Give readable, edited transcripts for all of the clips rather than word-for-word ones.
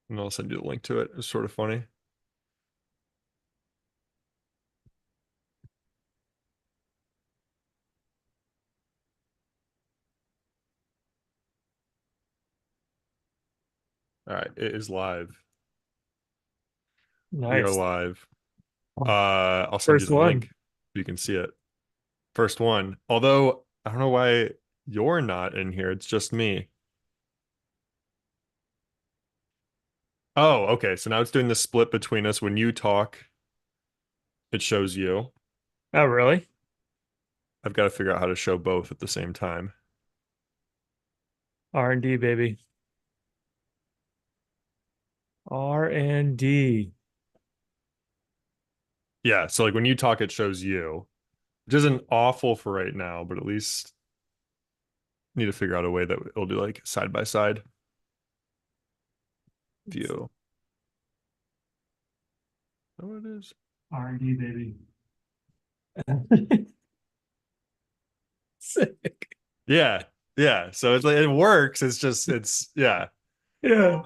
And I'll send you the link to it. It's sort of funny. All right, it is live. We are Nice. live. I'll send you First the link one. so you can see it. First one. Although I don't know why you're not in here. It's just me. Oh, okay. So now it's doing the split between us. When you talk, it shows you. Oh, really? I've got to figure out how to show both at the same time. R&D, baby. R&D. Yeah, so like when you talk, it shows you, which isn't awful for right now, but at least need to figure out a way that it'll do like side by side view. Oh, it is. R&D, baby. Sick. Yeah, yeah. So it's like it works. It's just yeah. Yeah.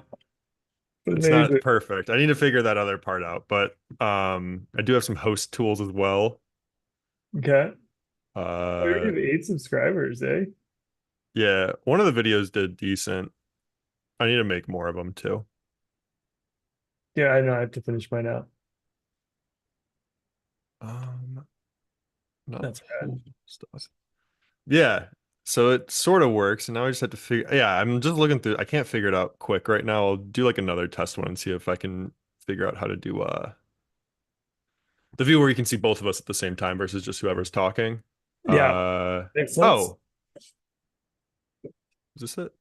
It's not Amazing. perfect. I need to figure that other part out, but I do have some host tools as well. Okay. I already Uh have 8 subscribers, eh? yeah, one of the videos did decent. I need to make more of them too. Yeah, I know. I have to finish mine out. Um Not That's whole bad. stuff. Yeah. So it sort of works, and now I just have to figure. Yeah, I'm just looking through. I can't figure it out quick right now. I'll do like another test one and see if I can figure out how to do the view where you can see both of us at the same time versus just whoever's talking. Yeah, makes sense. Oh, is this it?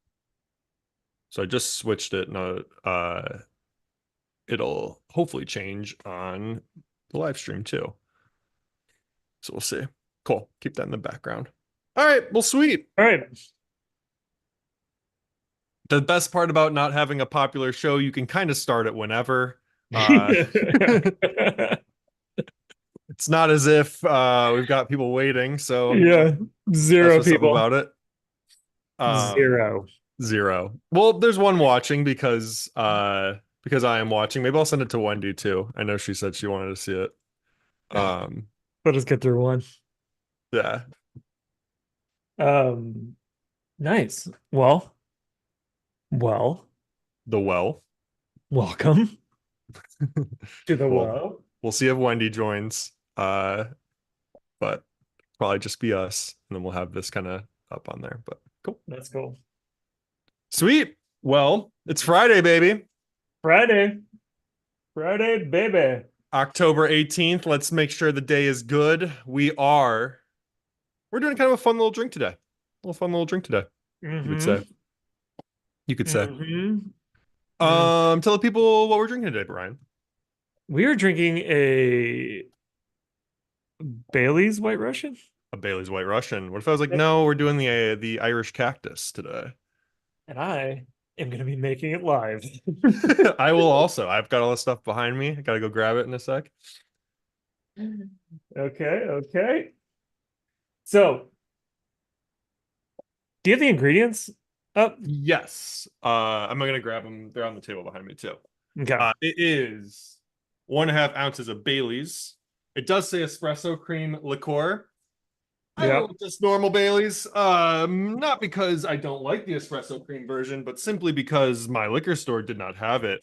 So I just switched it. Now it'll hopefully change on the live stream too. So we'll see. Cool. Keep that in the background. All right. Well, sweet. All right. The best part about not having a popular show, you can kind of start it whenever. Uh, it's not as if we've got people waiting, so Yeah. that's Zero what's up people. about it. Um, Zero. Zero. Well, there's one watching because I am watching. Maybe I'll send it to Wendy too. I know she said she wanted to see it. Um, Let us get through one. yeah, Um, nice. Well, the well. welcome to the Well, well. we'll see if Wendy joins. But probably just be us, and then we'll have this kind of up on there. But cool. That's cool. Sweet. Well, it's Friday, baby. Friday. Friday, baby. October 18th. Let's make sure the day is good. We're doing kind of a fun little drink today. A little fun little drink today, you could say. Mm-hmm. You could say. Mm-hmm. Mm. Tell the people what we're drinking today, Brian. We are drinking a Bailey's White Russian. A Bailey's White Russian. What if I was like, Yep. no, we're doing the Irish Cactus today? And I am going to be making it live. I will also. I've got all this stuff behind me. I gotta go grab it in a sec. Okay, okay. So, do you have the ingredients up? Yes. I'm gonna grab them. They're on the table behind me too. Okay. It is 1.5 ounces of Bailey's. It does say espresso cream liqueur. I went Yep. with just normal Bailey's. Not because I don't like the espresso cream version, but simply because my liquor store did not have it.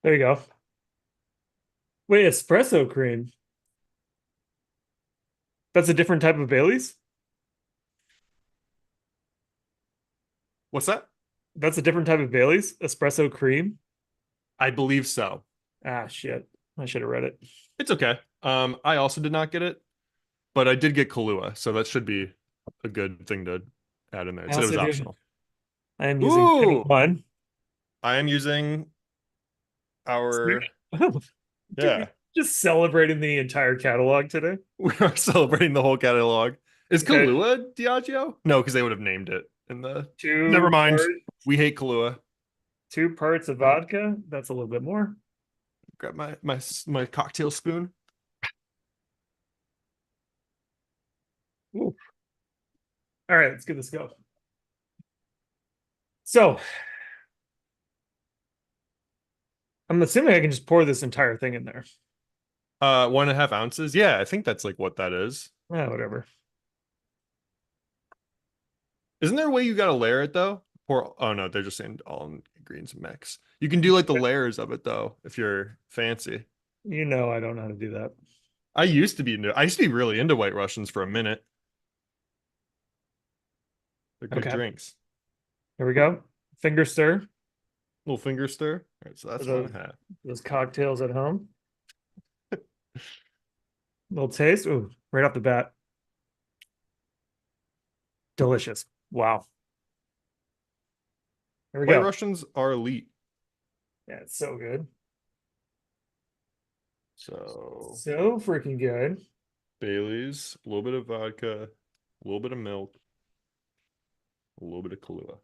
There you go. Wait, espresso cream. That's a different type of Bailey's? What's that? That's a different type of Bailey's? Espresso cream? I believe so. Ah, shit. I should have read it. It's okay. I also did not get it, but I did get Kahlua, so that should be a good thing to add in there. I It said it also was do. optional. I am using Ooh, 21. I am using our Dude, yeah. just celebrating the entire catalog today. We are celebrating the whole catalog. Is Okay. Kahlua Diageo? No, because they would have named it in the. Never Two mind. part, We hate Kahlua. 2 parts of vodka. That's a little bit more. Grab my cocktail spoon. Ooh. All right, let's get this go. So I'm assuming I can just pour this entire thing in there. 1.5 ounces. Yeah, I think that's like what that is. Whatever. Isn't there a way you gotta layer it though? Pour, oh no, they're just saying all ingredients mix. You can do like the layers of it though, if you're fancy. You know I don't know how to do that. I used to be really into White Russians for a minute. They're good Okay, drinks. here we go. Finger stir Little finger stir. All right, so for that's one those and a half. those cocktails at home. Little taste. Ooh, right off the bat. Delicious. Wow. Here we White go. Russians are elite. Yeah, it's so good. So So freaking good. Bailey's, a little bit of vodka, a little bit of milk, a little bit of Kahlua.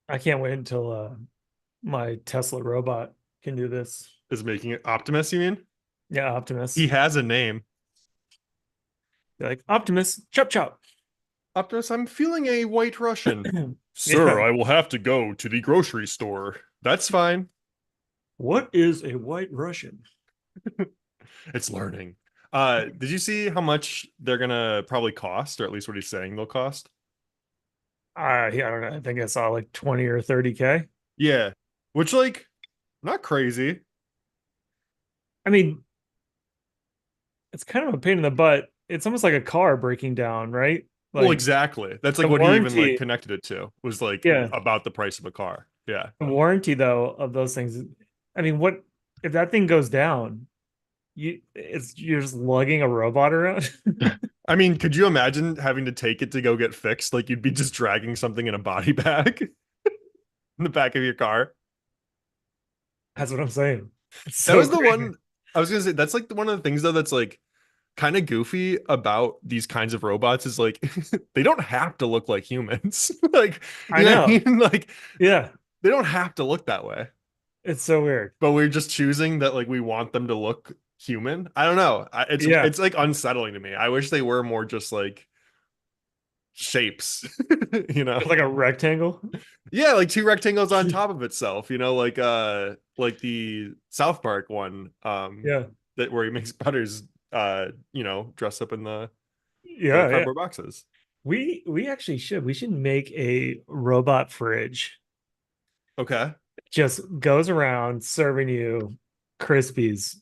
I can't wait until my Tesla robot can do this. Is making it Optimus, you mean? Yeah, He Optimus. has a name. They're like, Optimus, chop chop. Optimus, I'm feeling a White Russian. Sir, Yeah. I will have to go to the grocery store. That's fine. What is a white Russian? It's learning. Did you see how much they're gonna probably cost, or at least what he's saying they'll cost? Yeah, I don't know. I think I saw like 20 or 30K. Yeah. Which like not crazy. I mean, it's kind of a pain in the butt. It's almost like a car breaking down, right? Well, Like exactly. That's like the what he even like warranty, connected it to was like yeah. about the price of a car. Yeah. The warranty though of those things. I mean, what if that thing goes down? You're just lugging a robot around. I mean, could you imagine having to take it to go get fixed? Like you'd be just dragging something in a body bag in the back of your car. That's what I'm saying. It's That so was the crazy. one I was gonna say. That's like one of the things though that's like kind of goofy about these kinds of robots is like they don't have to look like humans. Like, I you know what I know. mean? Like Yeah, they don't have to look that way. it's so weird. But we're just choosing that like we want them to look human. I don't know. Yeah, It's like unsettling to me. I wish they were more just like shapes, you know? it's like a rectangle. Yeah, like two rectangles on top of itself, like the South Park one, Yeah, that where he makes Butters dress up in the yeah, yeah. cardboard boxes. We actually should. We should make a robot fridge. Okay. Just goes around serving you Krispies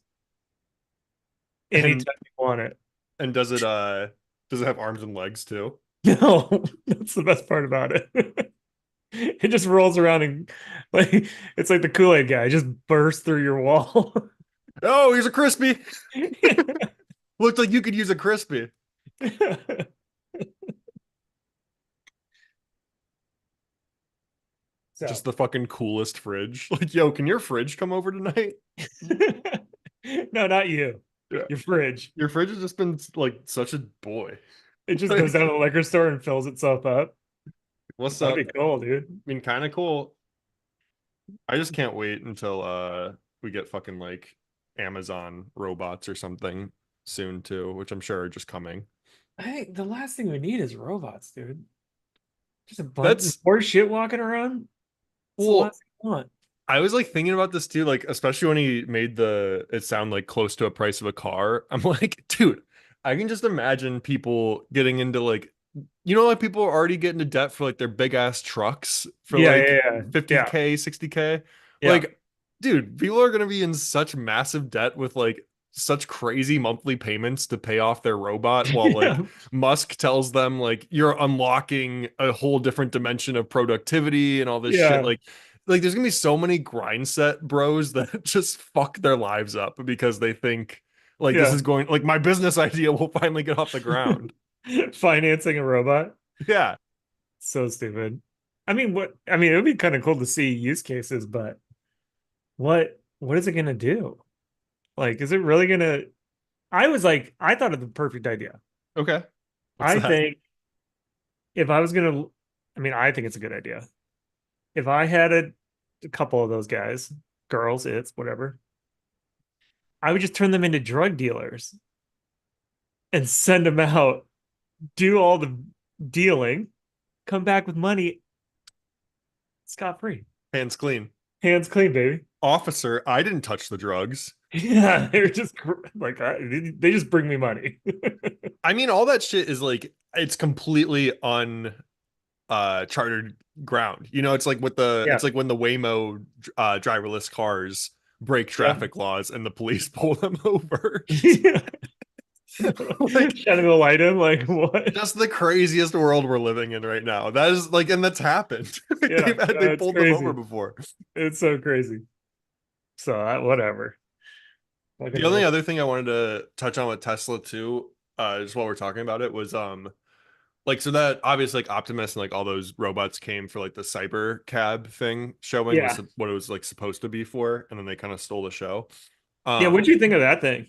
And anytime you want it. and does it have arms and legs too? No, that's the best part about it. It just rolls around and like it's like the Kool-Aid guy, it just bursts through your wall. Oh, here's a crispy. Looked like you could use a crispy. So, Just the fucking coolest fridge. Like, yo, can your fridge come over tonight? no, not you. Yeah. Your fridge. Your fridge has just been like such a boy. It just goes Like, down to the liquor store and fills itself up. what's That'd be up? cool, dude. I mean, kind of cool. I just can't wait until we get fucking like Amazon robots or something soon too, which I'm sure are just coming. I think the last thing we need is robots, dude. Just a bunch That's more shit walking around. It's the well, last thing I want. I was like thinking about this too, like especially when he made it sound like close to a price of a car. I'm like, dude, I can just imagine people getting into like, like people are already getting into debt for like their big ass trucks for Yeah, like yeah, yeah, yeah, 50K, 60K. yeah, Like, dude, people are gonna be in such massive debt with like such crazy monthly payments to pay off their robot while yeah, like Musk tells them like you're unlocking a whole different dimension of productivity and all this shit. yeah, Like there's gonna be so many grind set bros that just fuck their lives up because they think like this yeah. is going like my business idea will finally get off the ground. Financing a robot. Yeah. So stupid. I mean, what? I mean, it would be kind of cool to see use cases, but what is it gonna do? Like, is it really gonna? I was like, I thought of the perfect idea. Okay. What's I that? think if I was gonna, I mean, I think it's a good idea. If I had a couple of those guys, girls, it's whatever, I would just turn them into drug dealers and send them out, do all the dealing, come back with money scot free. Hands clean. Hands clean, baby. Officer, I didn't touch the drugs. Yeah, they're just like they just bring me money. I mean, all that shit is like it's completely chartered ground. You know, it's Yeah, like when the Waymo driverless cars break yeah. traffic laws and the police pull them over. Yeah. Like Shining the light in, like what? just the craziest world we're living in right now. That is like, and that's happened. Yeah, They it's pulled them over crazy. before. It's so crazy. So whatever. Fucking The only roll. other thing I wanted to touch on with Tesla too, just while we're talking about it, was like so that obviously like Optimus and like all those robots came for like the cyber cab thing showing was Yeah. what it was like supposed to be for, and then they kind of stole the show. Yeah, what do Um, you think of that thing?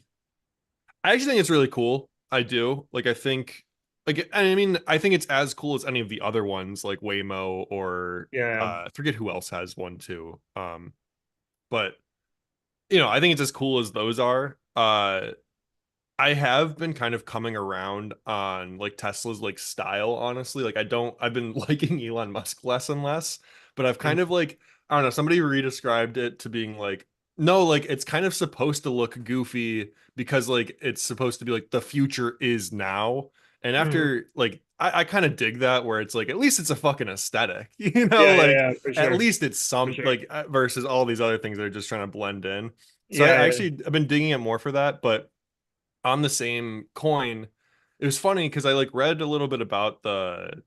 I actually think it's really cool. I do. Like I think like I mean I think it's as cool as any of the other ones like Waymo or Yeah. I forget who else has one too. But you know, I think it's as cool as those are. I have been kind of coming around on like Tesla's like style, honestly. Like I've been liking Elon Musk less and less, but I've kind of like, I don't know, somebody redescribed it to being like, no, like it's kind of supposed to look goofy because like it's supposed to be like the future is now. And Mhm. after like I kind of dig that where it's like at least it's a fucking aesthetic, you know, Yeah, yeah, like yeah, for at sure. least it's For some sure. like versus all these other things that are just trying to blend in. So Yeah, I yeah. actually I've been digging it more for that, but on the same coin, it was funny because I like read a little bit about the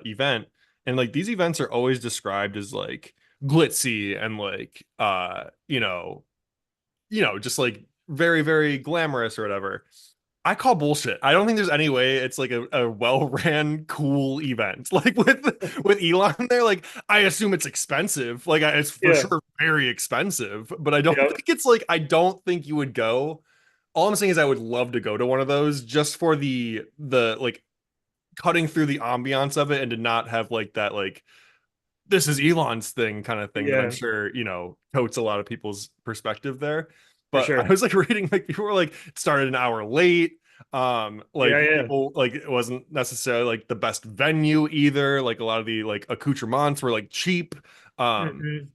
event, and like these events are always described as like glitzy and like just like very, very glamorous or whatever. I call bullshit. I don't think there's any way it's like a well-ran, cool event. Like with Elon there, like I assume it's expensive. Like it's for Yeah. sure very expensive, but I don't Yeah. think it's like I don't think you would go. All I'm saying is I would love to go to one of those just for the like cutting through the ambiance of it and to not have like that like this is Elon's thing kind of thing that I'm Yeah, sure, totes a lot of people's perspective there. for But I sure. was like reading like people were like it started an hour late. Yeah, Like yeah. people like it wasn't necessarily like the best venue either. Like a lot of the like accoutrements were like cheap. Um,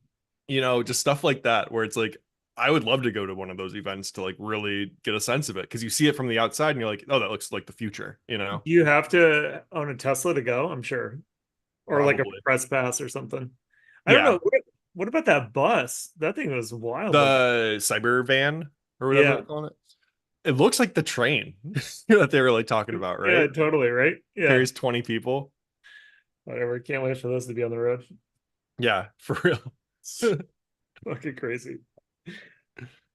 Hmm. just stuff like that where it's like I would love to go to one of those events to like really get a sense of it because you see it from the outside and you're like, oh, that looks like the future, Do you have to own a Tesla to go? I'm sure. Or like a Probably. press pass or something. I don't Yeah. know. What about that bus? That thing was wild looking. The cyber van or whatever they're Yeah. calling it. It looks like the train that they were like talking about, Yeah, right? totally, right? Yeah. Carries 20 people. Whatever. Can't wait for those to be on the road. Yeah, for real. Fucking crazy.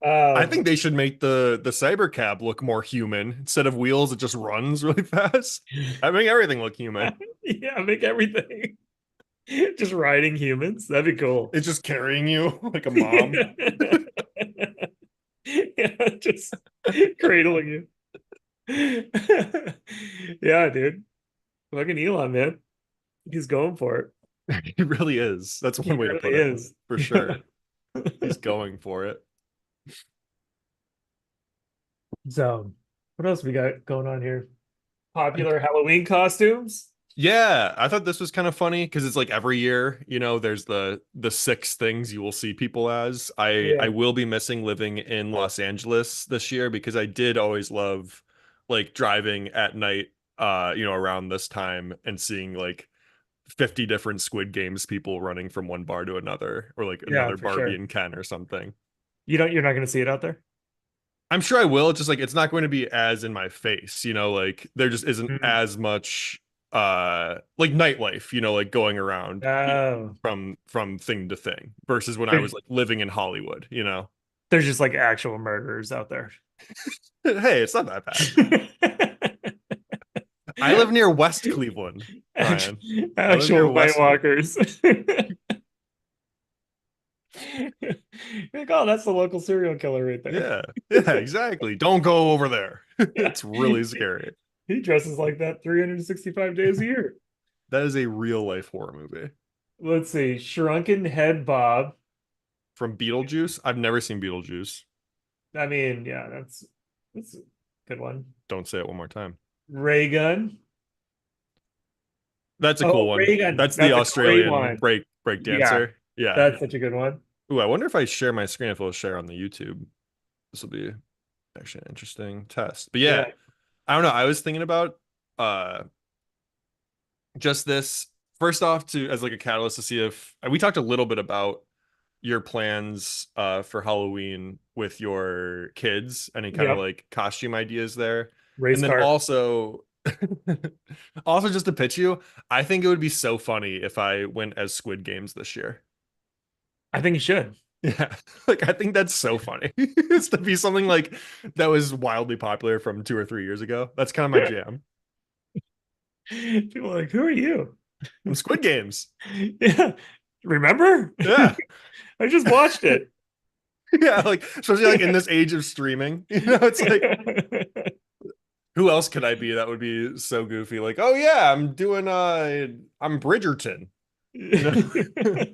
I Um, think they should make the cyber cab look more human instead of wheels. It just runs really fast. I make everything look human. yeah, make everything just riding humans. That'd be cool. It's just carrying you like a mom. Yeah, just cradling you. Yeah, dude. Fucking Elon, man. He's going for it. He really is. That's He one way to really put it, is. for Yeah. sure. He's going for it. So, what else we got going on here? Popular Halloween costumes? Yeah, I thought this was kind of funny because it's like every year, there's the six things you will see people as. I Yeah. will be missing living in Los Angeles this year because I did always love like driving at night around this time and seeing like 50 different Squid Games people running from one bar to another or like Yeah, another for Barbie sure. and Ken or something. You're not gonna see it out there? I'm sure I will. It's just like it's not going to be as in my face, like there just isn't Mm. as much like nightlife, like going around Oh. from thing to thing versus when I was There's like living in Hollywood. there's just like actual murderers out there. Hey, it's not that bad. I live near West Cleveland, Act- Ryan. I live near Actual White West. Walkers. Like, oh, that's the local serial killer right there. Yeah. Yeah, exactly. Don't go over there. Yeah. It's really scary. He dresses like that 365 days a year. That is a real life horror movie. Let's see. Shrunken Head Bob. From Beetlejuice. I've never seen Beetlejuice. I mean, yeah, that's a good one. Don't say it one more time. Ray Gun. That's a cool Oh, one. Ray Gun. That's the That's a great Australian one. break Yeah, dancer. Yeah. that's such a good one. Ooh, I wonder if I share my screen, if it'll share on the YouTube. This will be actually an interesting test. But Yeah. yeah, I don't know. I was thinking about uh just this first off to as like a catalyst to see if we talked a little bit about your plans for Halloween with your kids, any kind of Yep. like costume ideas there. Race And then car. also also just to pitch you, I think it would be so funny if I went as Squid Games this year. I think you should. Yeah. Like I think that's so funny. It's to be something like that was wildly popular from 2 or 3 years ago. That's kind of my jam. People are like, who are you? From Squid Games. Yeah. Remember? Yeah. I just watched it. Yeah, like especially like in this age of streaming, it's like who else could I be that would be so goofy? Like, oh yeah, I'm Bridgerton, you know?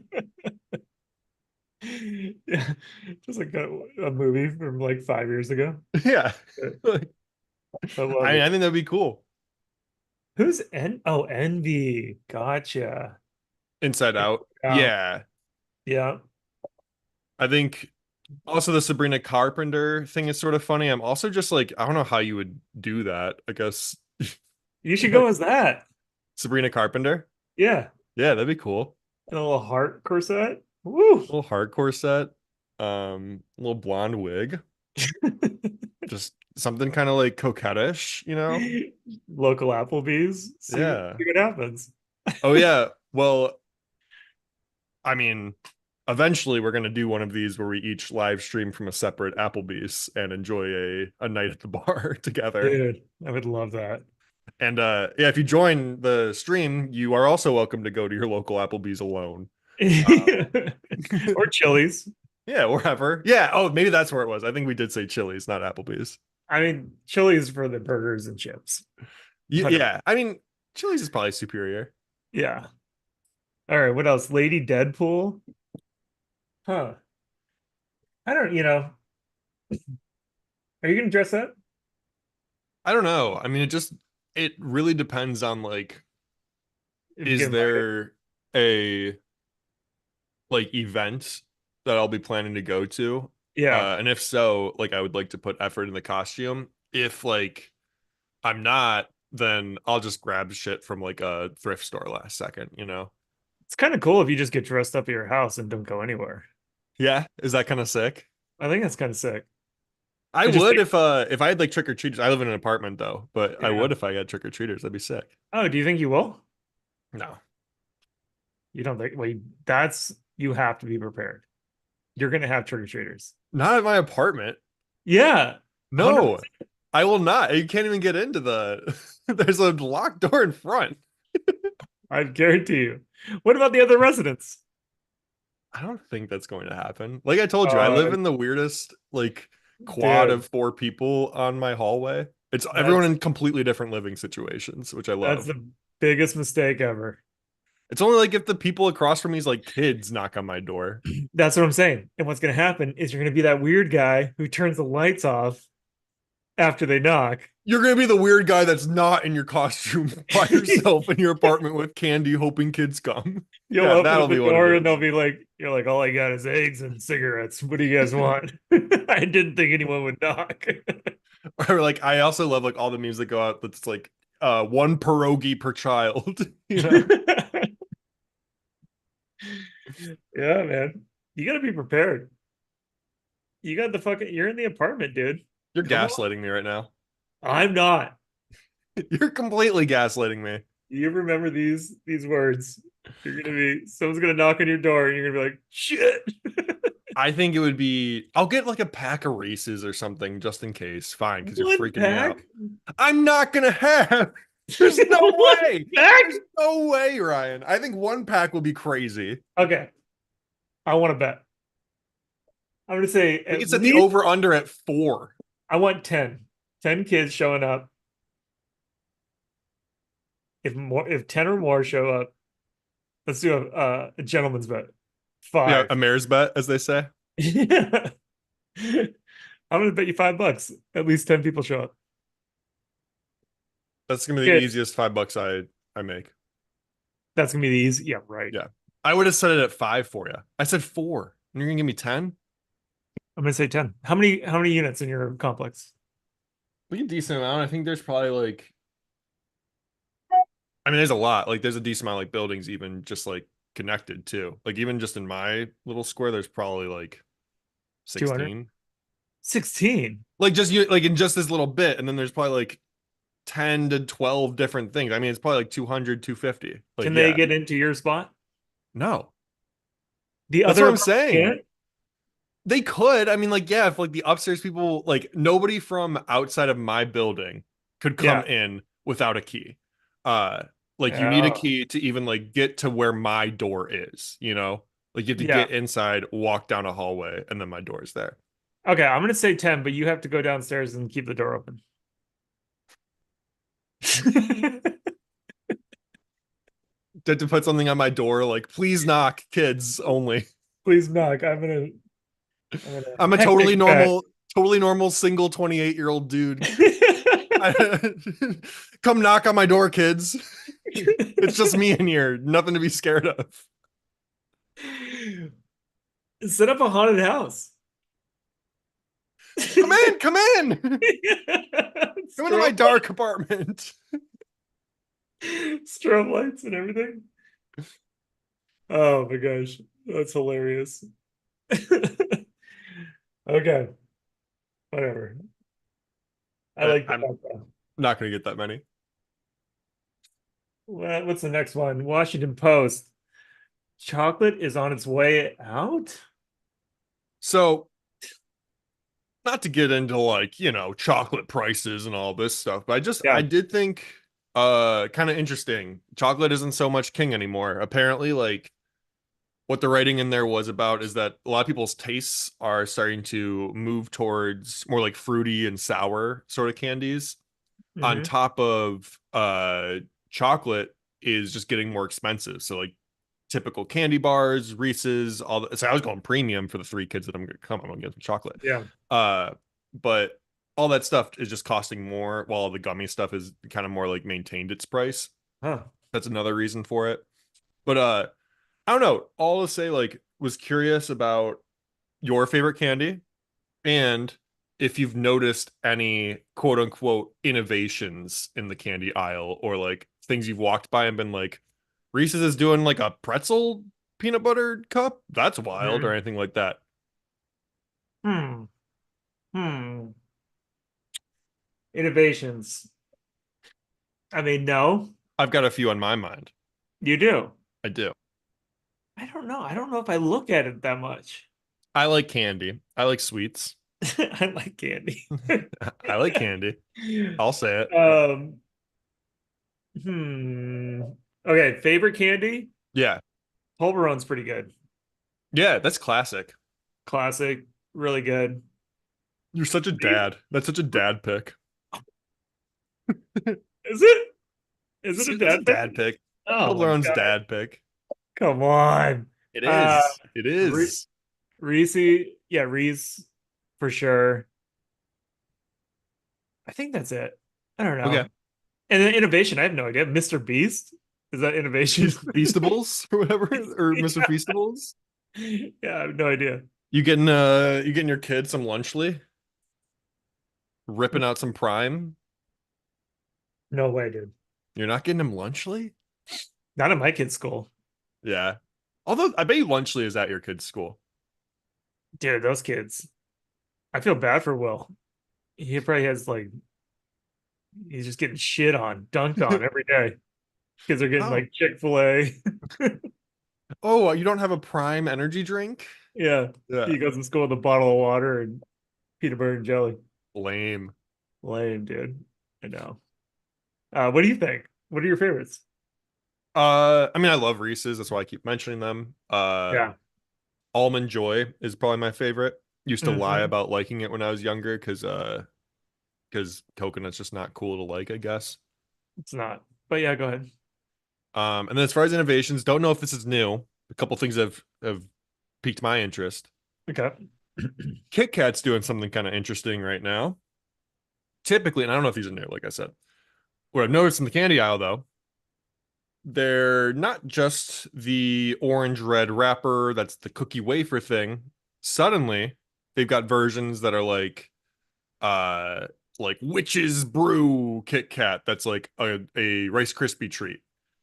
Yeah. Just like a movie from like 5 years ago. Yeah. Like, I love I it. think that'd be cool. Who's Envy. Gotcha. Inside Out. Out. Yeah. Yeah. I think also the Sabrina Carpenter thing is sort of funny. I'm also just like, I don't know how you would do that. I guess You should go like as that. Sabrina Carpenter. Yeah. Yeah, that'd be cool. And a little heart corset. Woo. A little hardcore set. A little blonde wig. Just something kind of like coquettish, you know? Local Applebee's. Yeah. See what happens. Oh yeah. Well, I mean, eventually we're gonna do one of these where we each live stream from a separate Applebee's and enjoy a night at the bar together. Dude, I would love that. And yeah, if you join the stream, you are also welcome to go to your local Applebee's alone. Or Chili's. Yeah, wherever. Yeah. Oh, maybe that's where it was. I think we did say Chili's, not Applebee's. I mean, Chili's for the burgers and chips. 100. Yeah. I mean, Chili's is probably superior. Yeah. All right, what else? Lady Deadpool? Huh. I don't, are you gonna dress up? I don't know. I mean, it really depends on like, If you get is invited? there a like event that I'll be planning to go to? Yeah. And if so, like I would like to put effort in the costume. If like I'm not, then I'll just grab shit from like a thrift store last second, you know? It's kind of cool if you just get dressed up at your house and don't go anywhere. Yeah, is that kind of sick? I think that's kind of sick. I It just would if I had like trick or treaters. I live in an apartment though, but I yeah. would if I had trick or treaters. That'd be sick. Oh, do you think you will? No, You don't think, well, you have to be prepared. You're gonna have trick-or-treaters. not at my apartment. Yeah. 100%. No, I will not. You can't even get into the. There's a locked door in front. I guarantee you. What about the other residents? I don't think that's going to happen. Like I told you, I live Uh, in the weirdest like quad dude, of four people on my hallway. It's everyone that's in completely different living situations, which I that's love. the biggest mistake ever. It's only like if the people across from me's like kids knock on my door. That's what I'm saying. And what's gonna happen is you're gonna be that weird guy who turns the lights off after they knock. You're gonna be the weird guy that's not in your costume by yourself in your apartment with candy, hoping kids come. You'll Yeah, open that'll up the be what it door and they'll is. be like, you're like, all I got is eggs and cigarettes. What do you guys want? I didn't think anyone would knock. Or like I also love like all the memes that go out that's like one pierogi per child, you know? Yeah, man. You gotta be prepared. You got the fucking, you're in the apartment, dude. You're Come on. gaslighting me right now. I'm not. You're completely gaslighting me. You remember these words. You're gonna be someone's gonna knock on your door and you're gonna be like, shit. I think it would be I'll get like a pack of Reese's or something just in case. Fine, because you're One freaking me out. pack? I'm not gonna have. There's no One way. pack? There's no way, Ryan. I think one pack will be crazy. Okay. I want to bet. I'm gonna say We at can set the least over under at 4. I want 10. 10 kids showing up. If 10 or more show up, let's do a gentleman's bet. Yeah, 5. a mare's bet, as they say. Yeah. I'm gonna bet you $5. At least 10 people show up. That's gonna be the Kids. easiest $5 I make. That's gonna be the easy. Yeah, right. Yeah. I would have set it at 5 for you. I said 4. And you're gonna give me 10? I'm gonna say 10. How many units in your complex? Like a decent amount. I think there's probably like, I mean, there's a lot. Like there's a decent amount of like buildings even just like connected too. Like even just in my little square, there's probably like 200? 16. 16. Like just you like in just this little bit, and then there's probably like 10 to 12 different things. I mean, it's probably like 200, 250. Like, Can they yeah. get into your spot? No. The That's other what I'm apartments saying. can't? They could. I mean, like, yeah, if like the upstairs people, like nobody from outside of my building could come Yeah. in without a key. Uh, like you need a Oh, key to even like get to where my door is, you know? Like you have to yeah. get inside, walk down a hallway, and then my door is there. Okay, I'm gonna say 10, but you have to go downstairs and keep the door open. To put something on my door, like, please knock, kids only. Please knock. I'm gonna I'm a hectic that. totally normal single 28-year-old dude. Come knock on my door, kids. It's just me in here. Nothing to be scared of. Set up a haunted house. Come in, come in. Come into my Strobe, dark apartment. strobe lights and everything. Oh my gosh, that's hilarious. Okay, whatever. I like I'm that. not going to get that many. What's the next one? Washington Post. Chocolate is on its way out? So, not to get into like, chocolate prices and all this stuff, but I Yeah. did think kind of interesting. Chocolate isn't so much king anymore. Apparently, like what the writing in there was about is that a lot of people's tastes are starting to move towards more like fruity and sour sort of candies on Hmm. top of chocolate is just getting more expensive. So like typical candy bars, Reese's, all the, so I was going premium for the three kids that I'm gonna get some chocolate. Yeah. Uh but all that stuff is just costing more while the gummy stuff is kind of more like maintained its price. Huh. That's another reason for it. But I don't know. All to say, like, was curious about your favorite candy and if you've noticed any quote unquote innovations in the candy aisle or like things you've walked by and been like, Reese's is doing like a pretzel peanut butter cup. That's wild, or Hmm. anything like that. Hmm. Hmm. Innovations. I mean, no, I've got a few on my mind. you do. I do. I don't know. I don't know if I look at it that much. I like candy. I like sweets. I like candy. I like candy. I'll say it. Um, hmm. Okay, favorite candy? Yeah. Toblerone's pretty good. Yeah, that's classic. Classic, really good. You're such a Favorite- dad. That's such a dad pick. Is it? Is it a It's a dad pick? dad pick. Oh my Toblerone's God. dad pick. Come on. It Uh, is. It Re is. Reese, yeah, Reese for sure. I think that's it. I don't Okay. know. And then innovation, I have no idea. Mr. Beast? Is that innovation? Feastables or whatever, or Mr. Yeah. Feastables. Yeah, I have no idea. You getting your kid some lunchly, ripping out some prime. No way, dude. You're not getting him lunchly? Not in my kid's school. Yeah. Although I bet you lunchly is at your kid's school. Dude, those kids. I feel bad for Will. He probably has like he's just getting shit on, dunked on every day. Kids are getting Oh. like Chick-fil-A. Oh, you don't have a prime energy drink? Yeah. Yeah. He goes to school with a bottle of water and peanut butter and jelly. Lame. Lame, dude. I know. What do you think? What are your favorites? I mean, I love Reese's. That's why I keep mentioning them. Yeah. Almond Joy is probably my favorite. Used to lie Hmm. about liking it when I was younger because coconut's just not cool to like, I guess. It's not. But yeah, go ahead. And then as far as innovations, don't know if this is new. A couple things have piqued my interest. Okay. Kit Kat's doing something kind of interesting right now. Typically, and I don't know if these are new, like I said. What I've noticed in the candy aisle though they're not just the orange red wrapper that's the cookie wafer thing. Suddenly, they've got versions that are uh like witch's brew Kit Kat that's like a Rice Krispie treat.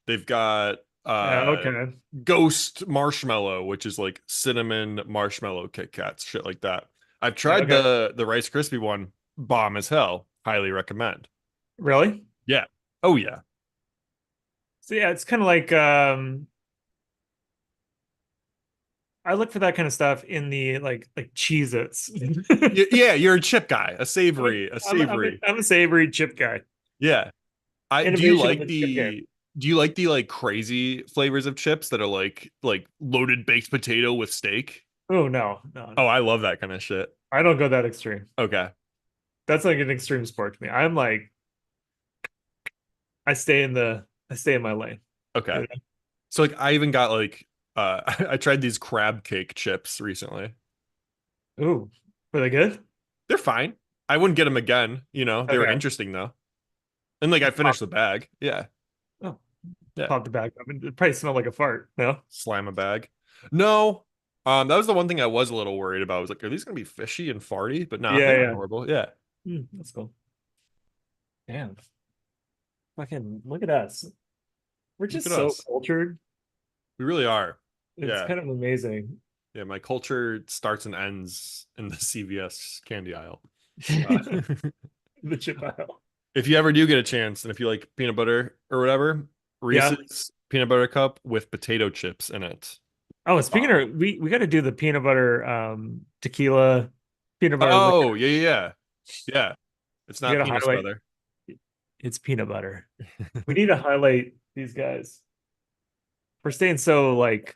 They've got Okay. ghost marshmallow, which is like cinnamon marshmallow Kit Kats, shit like that. I've Yeah, tried okay. the Rice Krispie one, bomb as hell. Highly recommend. Really? Yeah. Oh yeah. So yeah, it's kind of like I look for that kind of stuff in the like Cheez-Its. Yeah, you're a chip guy, I'm a, a I'm a, savory. I'm a savory chip guy. Yeah. I Innovation in the chip game. do you like the like crazy flavors of chips that are like loaded baked potato with steak? Oh no, no, Oh, no. I love that kind of shit. I don't go that extreme. Okay. That's like an extreme sport to me. I'm like I stay in my lane. Okay. You So like I even got like I tried these crab cake chips recently. know? Ooh, were they good? They're fine. I wouldn't get them again, you know. They were Okay. interesting though. And like I Pop, finished the bag. Yeah. oh, Yeah. pop the bag up. It probably smelled like a fart. No? Slam a bag. No. That was the one thing I was a little worried about. I was like, are these gonna be fishy and farty? But nah, they Yeah, weren't yeah. horrible. Yeah. That's cool. Damn. Fucking look at us. We're Look at just so us. cultured. We really are. It's Yeah. kind of amazing. Yeah, my culture starts and ends in the CVS candy aisle. Uh, The chip aisle. if you ever do get a chance, and if you like peanut butter or whatever, Yeah. Reese's peanut butter cup with potato chips in it. Oh, speaking Bomb. of, we got to do the peanut butter tequila, peanut butter liquor. Oh, yeah, yeah, yeah. Yeah. It's We not got to penis highlight butter. it's peanut butter. We need to highlight these guys. We're staying so like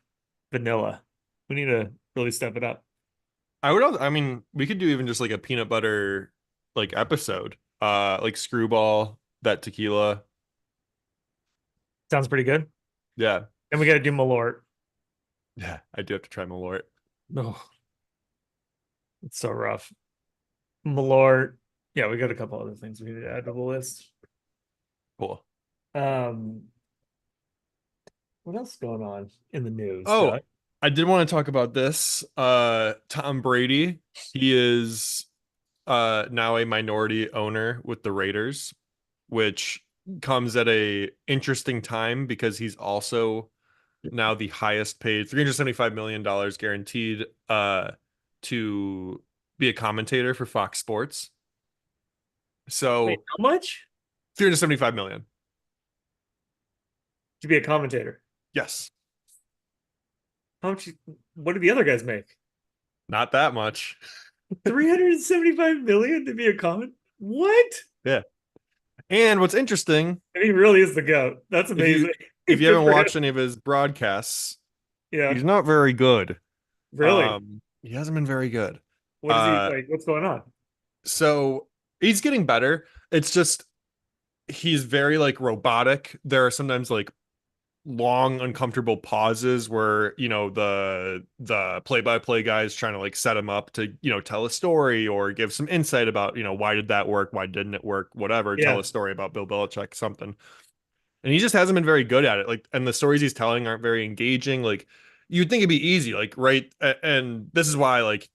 vanilla. We need to really step it up. I would also, I mean, we could do even just like a peanut butter like episode. Like Screwball, that tequila. Sounds pretty good. Yeah. And we got to do Malort. Yeah, I do have to try Malort. No, it's so rough. Malort. Yeah, we got a couple other things we need to add to the list. Cool. Um, what else is going on in the news, Oh, Doug? I did want to talk about this. Tom Brady, he is now a minority owner with the Raiders, which comes at a interesting time because he's also now the highest paid $375 million guaranteed to be a commentator for Fox Sports. Wait, So how much 375 million. to be a commentator? Yes. How much? What do the other guys make? Not that much. 375 million to be a comment? What? Yeah. And what's interesting, And he really is the GOAT. That's if you amazing. if you Good haven't for him. watched any of his broadcasts, Yeah. he's not very good. Really? He hasn't been very good. What is he Uh, like? What's going on? so he's getting better. It's just he's very like robotic. There are sometimes like long uncomfortable pauses where the play-by-play guy is trying to like set him up to tell a story or give some insight about why did that work, why didn't it work, whatever, tell Yeah. a story about Bill Belichick, something. And he just hasn't been very good at it, like, and the stories he's telling aren't very engaging. Like you'd think it'd be easy, like, right, and this is why like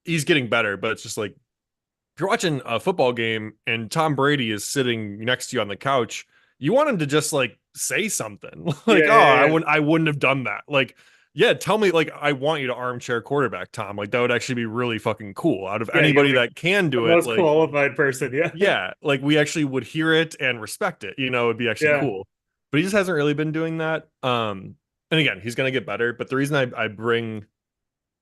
he's getting better, but it's just like if you're watching a football game and Tom Brady is sitting next to you on the couch, you want him to just like say something like, Yeah, "Oh, yeah, yeah. I wouldn't have done that." Like, yeah, tell me, like, I want you to armchair quarterback Tom. Like that would actually be really fucking cool. Out of Yeah, you're anybody like that can the do it, most like, qualified person. Yeah. yeah, like we actually would hear it and respect it. It'd be actually Yeah. cool. But he just hasn't really been doing that. And again, he's gonna get better. But the reason I bring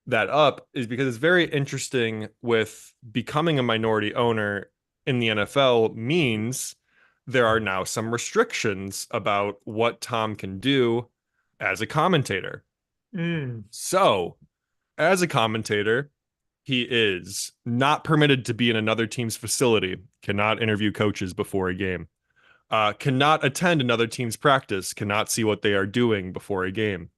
that up is because it's very interesting with becoming a minority owner in the NFL means there are now some restrictions about what Tom can do as a commentator. Mm. So, as a commentator, he is not permitted to be in another team's facility, cannot interview coaches before a game, cannot attend another team's practice, cannot see what they are doing before a game,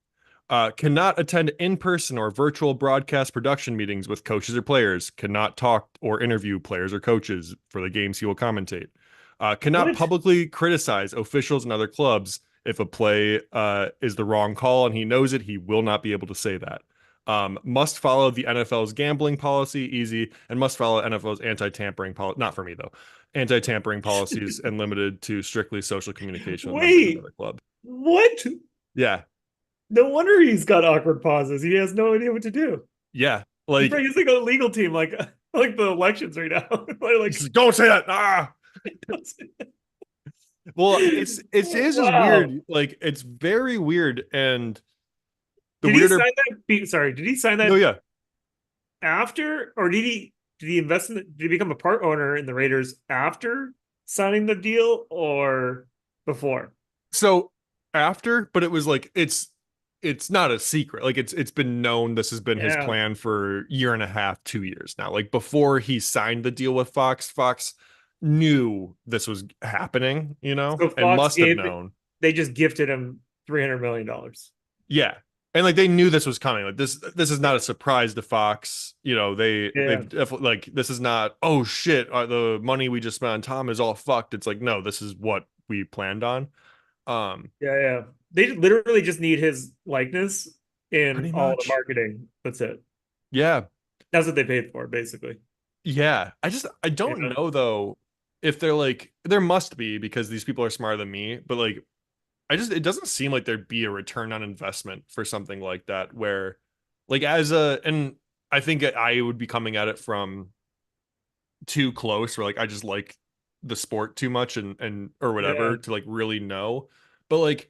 cannot attend in-person or virtual broadcast production meetings with coaches or players, cannot talk or interview players or coaches for the games he will commentate, cannot What? publicly criticize officials and other clubs, If a play is the wrong call and he knows it, he will not be able to say that. Must follow the NFL's gambling policy, easy, and must follow NFL's anti-tampering policy. Not for me though. Anti-tampering policies and limited to strictly social communication with members of Wait, the club. what? Yeah, No wonder he's got awkward pauses. He has no idea what to do. yeah. He's like a legal team, like the elections right now. Like, Don't say that. Ah. Well, it's just wow. weird. Like it's very weird, and the Did he weirder. sign that? Sorry, did he sign No, that yeah. after, or did he invest in? Did he become a part owner in the Raiders after signing the deal or before? So after, but it was like it's not a secret. Like it's been known this has been his Yeah. plan for year and a half, 2 years now. Like before he signed the deal with Fox, Fox knew this was happening, So and Fox must have gave known. they just gifted him $300 million. Yeah. And like they knew this was coming. Like this is not a surprise to Fox. Yeah. They've definitely like this is not, oh shit, the money we just spent on Tom is all fucked. It's like, no, this is what we planned on. Um, Yeah, yeah. They literally just need his likeness in Pretty all the much. marketing. That's it. Yeah. That's what they paid for, basically. Yeah. I You don't know? know though if they're like there must be because these people are smarter than me, but like it doesn't seem like there'd be a return on investment for something like that where like and I think I would be coming at it from too close where like I just like the sport too much and or Yeah, whatever to like really know. But like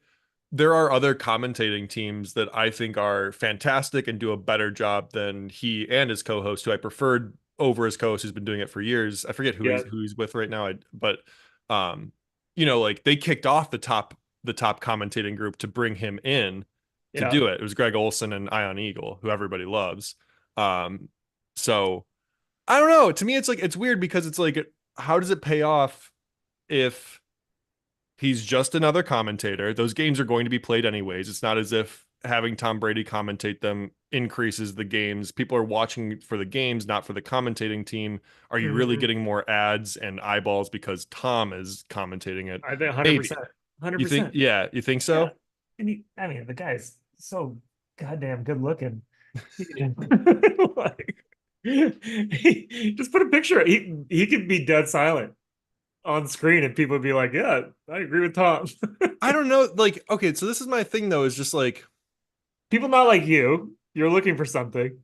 there are other commentating teams that I think are fantastic and do a better job than he and his co-host, who I preferred over his co-host who's been doing it for years. I forget yeah, who he's with right now. But um, like they kicked off the top commentating group to bring him in to yeah. do it. It was Greg Olson and Ion Eagle, who everybody loves. Um, so I don't know. To me, it's like it's weird because it's like, how does it pay off if he's just another commentator? Those games are going to be played anyways. It's not as if having Tom Brady commentate them increases the games. People are watching for the games, not for the commentating team. Are you really Mhm. getting more ads and eyeballs because Tom is commentating it? I think Maybe. 100%. You think, 100%. yeah, you think Yeah. so? And I mean, the guy's so goddamn good looking. Like, just put a picture. He could be dead silent on screen and people would be like, yeah, I agree with Tom. I don't know. Like, okay, so this is my thing though, is just like, People not like you. You're looking for something,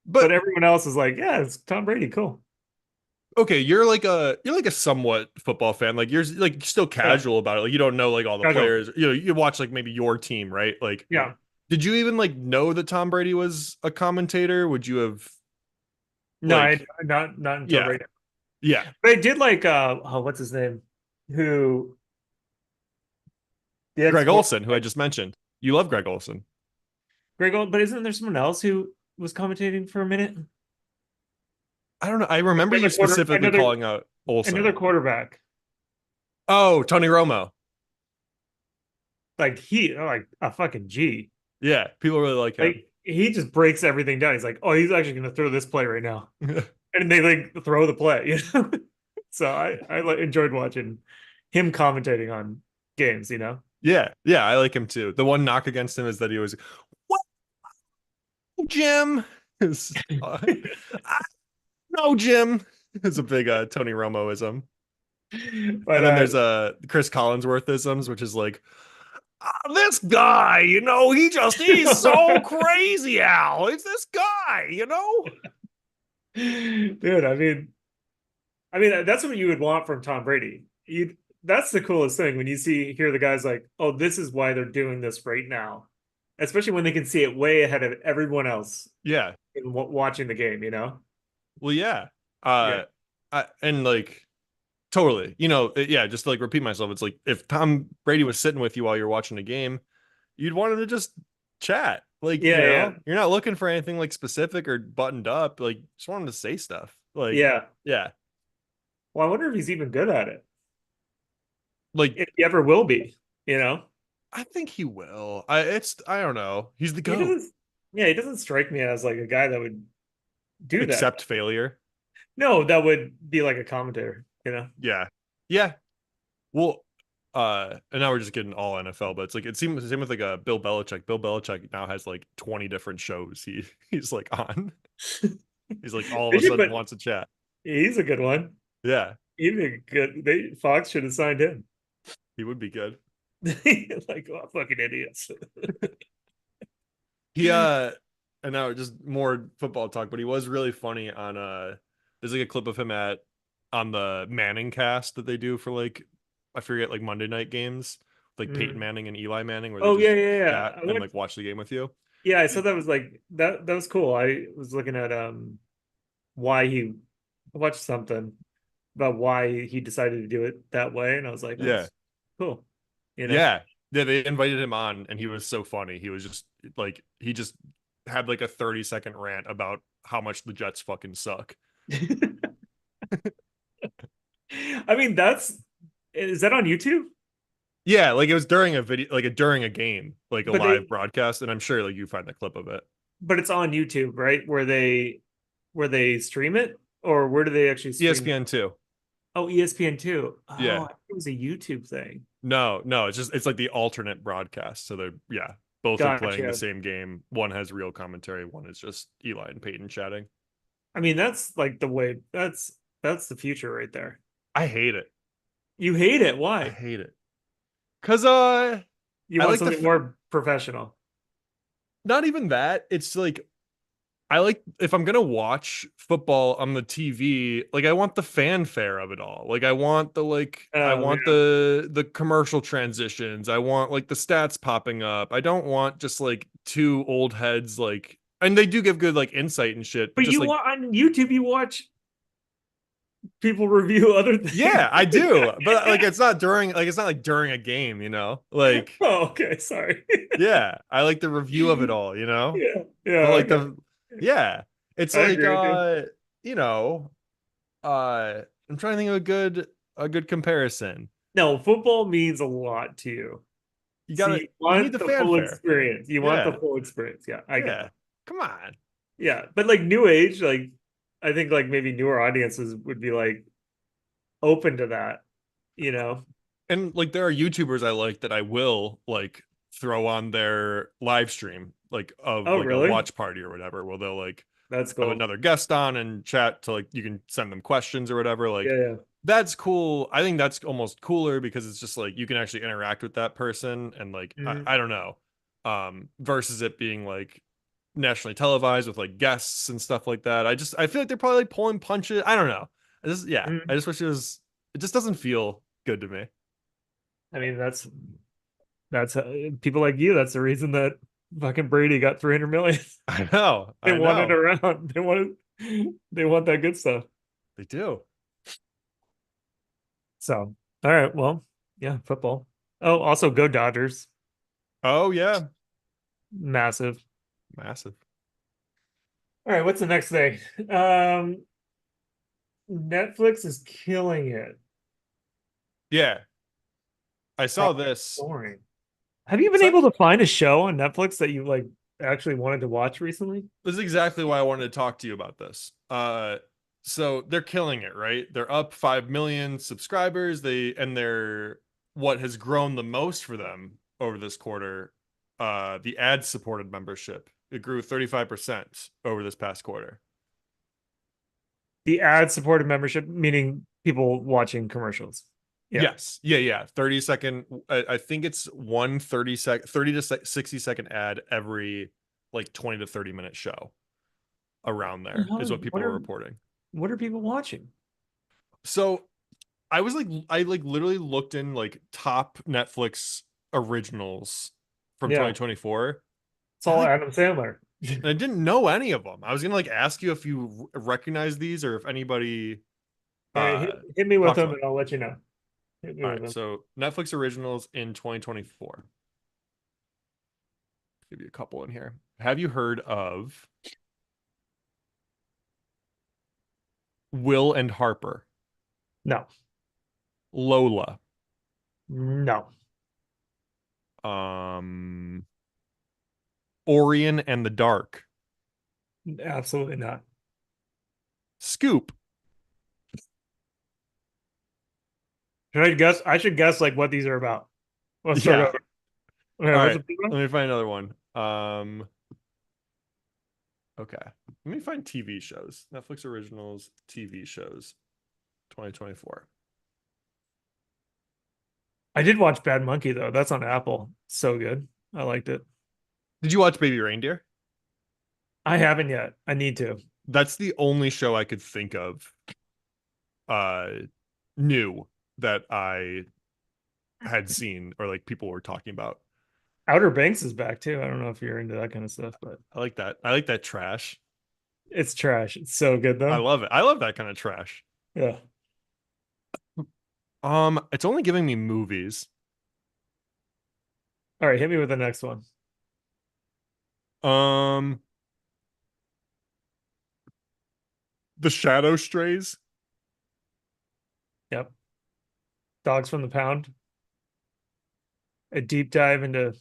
but but everyone else is like, yeah, it's Tom Brady. Cool. okay, you're like a somewhat football fan. Like you're like still Yeah. casual about it. Like you don't know like all the Casual. players. You watch like maybe your team, right? Like Yeah. did you even like know that Tom Brady was a commentator? Would you have No, like not until yeah, right now. yeah. But I did like oh, what's his name? Who the ex Greg Olson, who I quarterback. just mentioned. You love Greg Olson. Greg Old, but isn't there someone else who was commentating for a minute? I don't know. I remember you specifically calling out Another Olson. quarterback. Oh, Tony Romo. Like like a fucking G. Yeah, people really like him. Like he just breaks everything down. He's like, oh, he's actually gonna throw this play right now. And they like throw the play, you know. So I like enjoyed watching him commentating on games, you know. Yeah, yeah, I like him too. The one knock against him is that he was, what, Jim? I know Jim. It's a big Tony Romoism. But And then there's Chris Collinsworthisms, which is like, this guy, he's so crazy, Al. It's this guy. dude, I mean that's what you would want from Tom Brady. You That's the coolest thing when you hear the guys like, oh, this is why they're doing this right now, especially when they can see it way ahead of everyone else Yeah. in watching the game, you know. Well, yeah. Yeah, And like totally, yeah, just to like repeat myself, it's like if Tom Brady was sitting with you while you're watching a game, you'd want him to just chat. Like, yeah, yeah, you're not looking for anything like specific or buttoned up. Like, just want him to say stuff. Like, yeah. yeah. Well, I wonder if he's even good at it, Like, if he ever will be, you know. I think he will. I don't know. He's the He GOAT. doesn't, yeah, he doesn't strike me as like a guy that would do that. Accept failure. No, that would be like a commentator, you know. Yeah. Yeah. Well, And now we're just getting all NFL, but it's like it seems the same with like Bill Belichick. Bill Belichick now has like 20 different shows he's like on. He's like all They of a should, sudden but wants to chat. he's a good one. Yeah, He'd be a good. Fox should have signed him. he would be good. Like, oh, fucking idiots. He and now just more football talk, but he was really funny on there's like a clip of him at on the Manning cast that they do for like I forget like Monday night games, like Peyton Mm. Manning and Eli Manning where they Oh yeah, just yeah, yeah. chat and like watch the game with you. Yeah, I saw And that was like that. That was cool. I was looking at why he I watched something about why he decided to do it that way, and I was like, yeah. that's cool. You know. Yeah. Yeah, they invited him on and he was so funny. He was just like he just had like a 30-second rant about how much the Jets fucking suck. I mean, that's is that on YouTube? Yeah, like it was during a video like a during a game, like a But live they broadcast, and I'm sure like you find the clip of it. but it's on YouTube, right? Where they stream it, or where do they actually stream it? ESPN too. Oh, ESPN too. Oh, Yeah. I think it was a YouTube thing. No, no, it's just it's like the alternate broadcast. So they're yeah, both are playing the Gotcha. same game. One has real commentary, one is just Eli and Peyton chatting. I mean, that's like the way that's the future right there. I hate it. You hate it. I Why? hate it. Cause You I want like something more professional. not even that. It's like I like if I'm gonna watch football on the TV, like I want the fanfare of it all. Like I want the I Oh, want yeah. the commercial transitions. I want like the stats popping up. I don't want just like two old heads like and they do give good like insight and shit, but But just like on YouTube, you watch people review other things. yeah, I do. But like it's not during like it's not like during a game, you know? Like Oh, okay. Sorry. yeah, I like the review of it all, you know? Yeah. Yeah. But like Okay. the yeah, it's I like agree with you. you know, I'm trying to think of a good comparison. No, football means a lot to you. So you You need want the the full fanfare. experience. You want the Yeah. full experience. Yeah, I get Yeah. that. Come on. Yeah. But like new age, like I think like maybe newer audiences would be like open to that, you know? And like there are YouTubers I like that I will like throw on their live stream like of Oh, like a really? watch party or whatever where they'll like That's have cool. another guest on and chat to like you can send them questions or whatever Yeah, like yeah. that's cool. I think that's almost cooler because it's just like you can actually interact with that person and like Mhm. I don't know versus it being like nationally televised with like guests and stuff like that. I feel like they're probably like pulling punches. I don't know. I Mhm. just wish it just doesn't feel good to me. I mean, that's people like you. That's the reason that fucking Brady got 300 million. I know. They I want it know. around. They want that good stuff. They do. So, all right, well, yeah, football. Oh, also go Dodgers. Oh yeah. Massive. Massive. All right, what's the next thing? Um, Netflix is killing it. Yeah. I saw Project this. Boring. Have you been So able to find a show on Netflix that you like actually wanted to watch recently? this is exactly why I wanted to talk to you about this. So they're killing it, right? They're up 5 million subscribers. They're what has grown the most for them over this quarter, the ad supported membership. It grew 35% over this past quarter. The ad-supported membership, meaning people watching commercials. Yeah. Yes. Yeah, yeah. 30-second. I think it's one 30 to 60-second ad every like 20 to 30-minute show around there is what people What are are reporting. what are people watching? So I like literally looked in like top Netflix originals from Yeah, 2024. it's And all Adam Sandler. I didn't know any of them. I was gonna like ask you if you recognize these or if anity All right, uh hit me with talks them about and I'll let you know. Hit me All with right, them. so Netflix originals in 2024. Give you a couple in here. Have you heard of Will and Harper? No, Lola. no, Um Orion and the Dark. absolutely not. Scoop. Should I guess? I should guess like what these are about. Let's start Yeah. over. Okay, All what's right. the first one? Let me find another one. Okay. Let me find TV shows. Netflix originals, TV shows, 2024. I did watch Bad Monkey though. That's on Apple. So good. I liked it. Did you watch Baby Reindeer? I haven't yet. I need to. That's the only show I could think of uh new that I had seen or like people were talking about. Outer Banks is back too. I don't know if you're into that kind of stuff, but I like that. I like that trash. it's trash. It's so good I though. love it. I love that kind of trash. Yeah. It's only giving me movies. All right, hit me with the next one. Um, The Shadow Strays. Yep. Dogs from the Pound. A deep dive into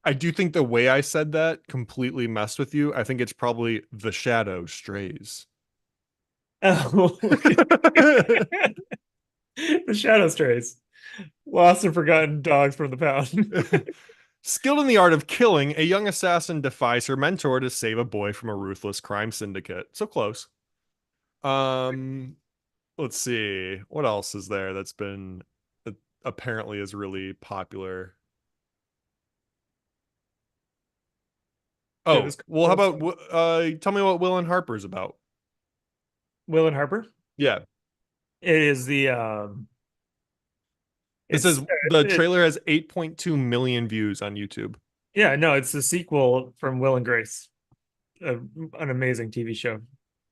I do think the way I said that completely messed with you. I think it's probably The Shadow Strays. oh, the Shadow Strays. Lost and forgotten dogs from the pound. Skilled in the art of killing, a young assassin defies her mentor to save a boy from a ruthless crime syndicate. So close. Um, let's see. What else is there that's been that apparently is really popular? Dude, Oh, this well, how girl's about fun. tell me what Will and Harper's about? Will and Harper. Yeah. It is the It it's says the it trailer has 8.2 million views on YouTube. yeah, no, it's the sequel from Will and Grace. A, an amazing TV show.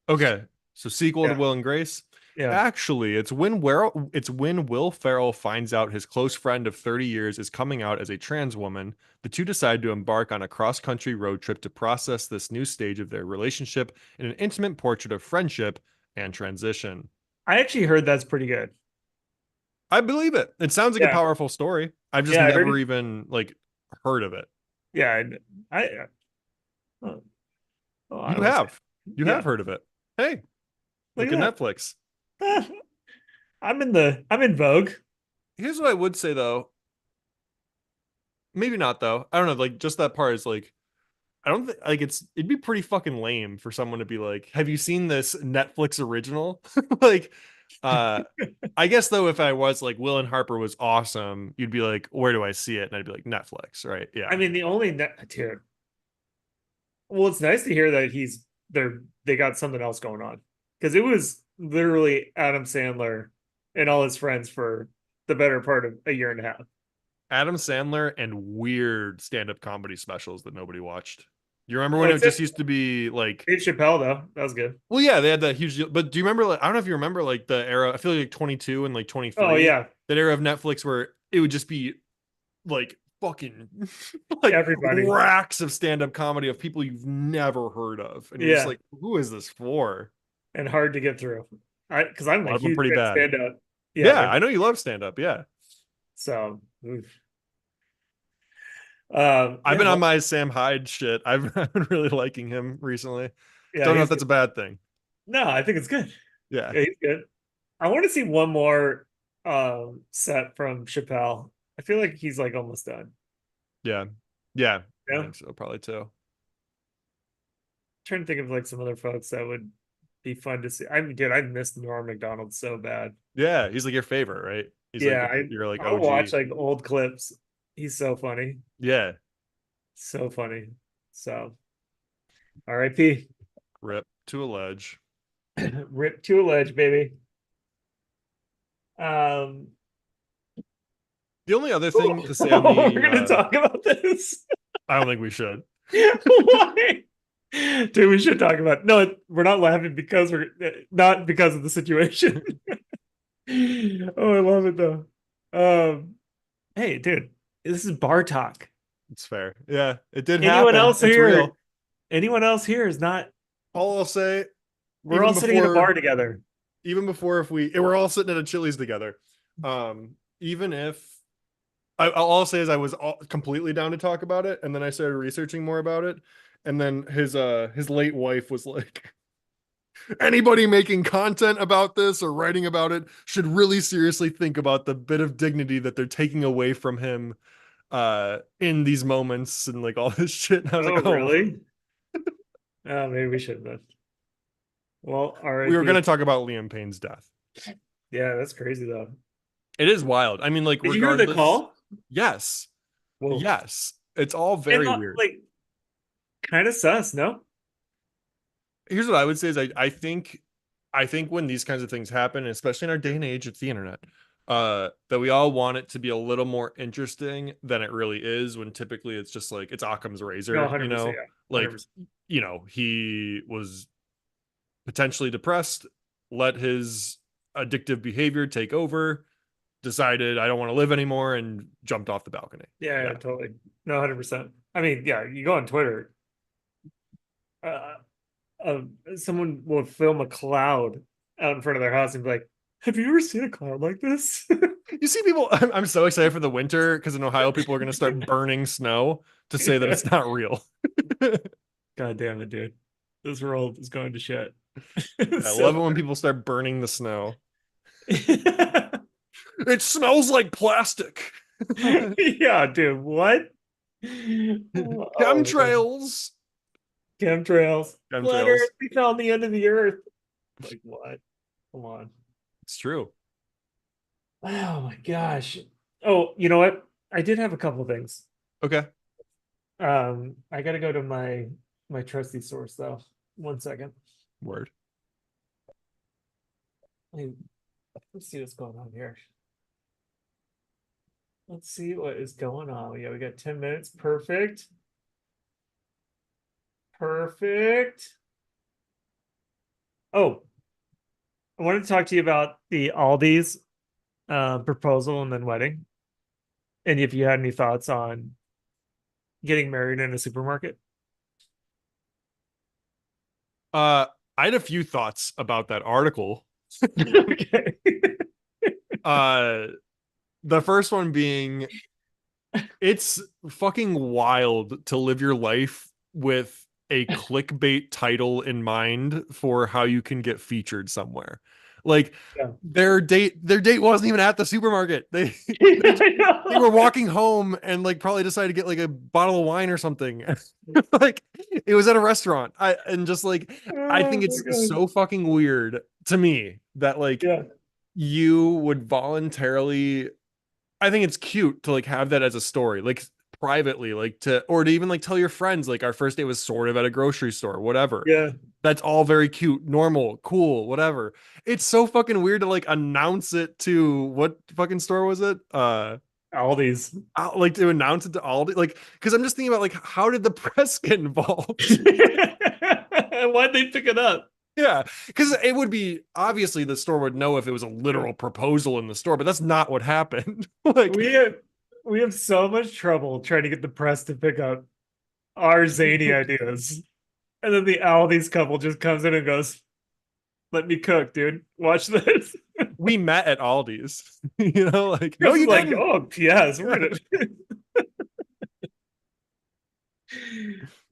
Okay. So sequel to Yeah. Will and Grace. Yeah. Actually, it's when Will Ferrell finds out his close friend of 30 years is coming out as a trans woman. The two decide to embark on a cross-country road trip to process this new stage of their relationship in an intimate portrait of friendship and transition. I actually heard that's pretty good. I believe it. It sounds like a Yeah. powerful story. I've just Yeah, I heard never it. even like heard of it. Yeah, I oh, I You will say. have. You have Yeah. heard of it. Hey, Look look at at Netflix. that. I'm in vogue. Here's what I would say though. Maybe not though. I don't know. Like just that part is like I don't think like it'd be pretty fucking lame for someone to be like, "Have you seen this Netflix original?" Like, uh, I guess though, if I was like Will and Harper was awesome, you'd be like, "Where do I see it?" And I'd be like, "Netflix," right? I Yeah. mean, the only dude. Well, it's nice to hear that they got something else going on because it was literally Adam Sandler and all his friends for the better part of a year and a half. Adam Sandler and weird stand-up comedy specials that nobody watched. You remember when Oh, it it's it. just used to be like, Dave Chappelle though, that was good. well, yeah, they had that huge deal. But do you remember? Like, I don't know if you remember like the era. I feel like 22 and like Oh 23, yeah, that era of Netflix where it would just be like fucking like everybody. racks of stand-up comedy of people you've never heard of, and you're just Yeah, like, who is this for? and hard to get through. I because A I'm a lot of them huge pretty fan bad. stand up. Yeah, Yeah, they're I know you love stand-up. Yeah, so. I've Yeah, been on well, my Sam Hyde shit. I've been really liking him recently. yeah, Don't know if he's that's good. a bad thing. No, I think it's good. Yeah, Yeah, he's good. I want to see one more set from Chappelle. I feel like he's like almost done. yeah, yeah. I Yeah. think so, probably too. Trying to think of like some other folks that would be fun to see. I mean, dude, I missed Norm Macdonald so bad. Yeah, he's like your favorite, right? He's like Yeah, you're like I'll watch OG. like old clips. He's so funny. Yeah, So funny. So R.I.P. rip to a ledge. Rip to a ledge, baby. Um, The only other thing to say on we're the gonna talk about this. I don't think we should. Why? Dude, we should talk about no, we're not laughing because we're not because of the situation. Oh, I love it though. Hey, dude, this is bar talk. It's fair. Yeah, it did Anyone happen. else It's here? real. Anyone else here is not. All I'll say, We're all even sitting in a bar before, together. even before if we're all sitting at a Chili's together. Even if all I'll say is I was completely down to talk about it, and then I started researching more about it, and then his late wife was like, Anybody making content about this or writing about it should really seriously think about the bit of dignity that they're taking away from him in these moments and like all this shit. And I was Oh, like, oh, really? Maybe we shouldn't have. Well, we were going RIP. to talk about Liam Payne's death. Yeah, that's crazy though. It is wild. I mean, like, Did you hear the regardless, call? yes, Whoa. yes, it's all And very weird. like kind of sus, no? Here's what I would say is I think when these kinds of things happen, especially in our day and age, it's the internet. That we all want it to be a little more interesting than it really is when typically it's just like it's Occam's No, razor, 100%. Yeah. like 100%. he was potentially depressed, let his addictive behavior take over, decided I don't want to live anymore and jumped off the balcony. Yeah, Yeah. yeah, totally. No, 100%. I mean, yeah, you go on Twitter, uh, uh, someone will film a cloud out in front of their house and be like, "Have you ever seen a cloud like this?" You see people, I'm so excited for the winter because in Ohio, people are going to start burning snow to say that Yeah. it's not real. God damn it, dude. This world is going to shit. I love So it when people start burning the snow. It smells like plastic. yeah, dude, what? Oh my God. Chemtrails. Chemtrails. Flat Chemtrails. Earth, we found the end of the earth. Like what? Come on. It's true. Oh my gosh. Oh, you know what? I did have a couple things. Okay. I gotta go to my trusty source though. 1 second. Word. Let let's see what's going on here. Let's see what is going on. Yeah, we got 10 minutes. Perfect. Perfect. Oh, I wanted to talk to you about the Aldi's proposal and then wedding. And if you had any thoughts on getting married in a supermarket. Uh, I had a few thoughts about that article. Okay. Uh, the first one being it's fucking wild to live your life with a clickbait title in mind for how you can get featured somewhere. Like Yeah. their date wasn't even at the supermarket. They I they were know. walking home and like probably decided to get like a bottle of wine or something. Like it was at a restaurant. And just like I Oh think my it's God. so fucking weird to me that like Yeah. you would voluntarily I think it's cute to like have that as a story, like privately, like to or to even like tell your friends, like our first date was sort of at a grocery store, whatever. Yeah. That's all very cute, normal, cool, whatever. It's so fucking weird to like announce it to what fucking store was it? Aldi's. Like to announce it to Aldi, like because I'm just thinking about like how did the press get involved? Why'd they pick it up? Yeah, because it would be obviously the store would know if it was a literal proposal in the store, but that's not what happened. Like We have we have so much trouble trying to get the press to pick up our zany ideas. And then the Aldi's couple just comes in and goes, "Let me cook, dude. Watch this." we met at Aldi's, like, no, Chris is you like, didn't. "Oh, yes, we're Yeah. gonna."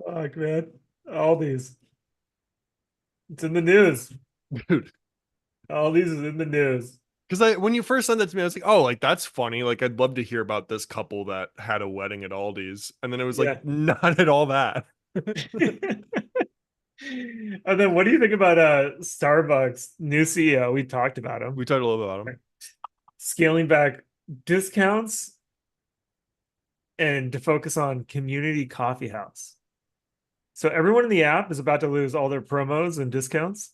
Fuck, man. Aldi's. It's in the news. Dude. Aldi's is in the news. Because when you first sent that to me, I was like, oh, like that's funny. Like, I'd love to hear about this couple that had a wedding at Aldi's. And then it was Yeah. like, not at all that. And then what do you think about Starbucks new CEO? We talked about him We talked a little bit about them. scaling back discounts and to focus on community coffee house. So everyone in the app is about to lose all their promos and discounts,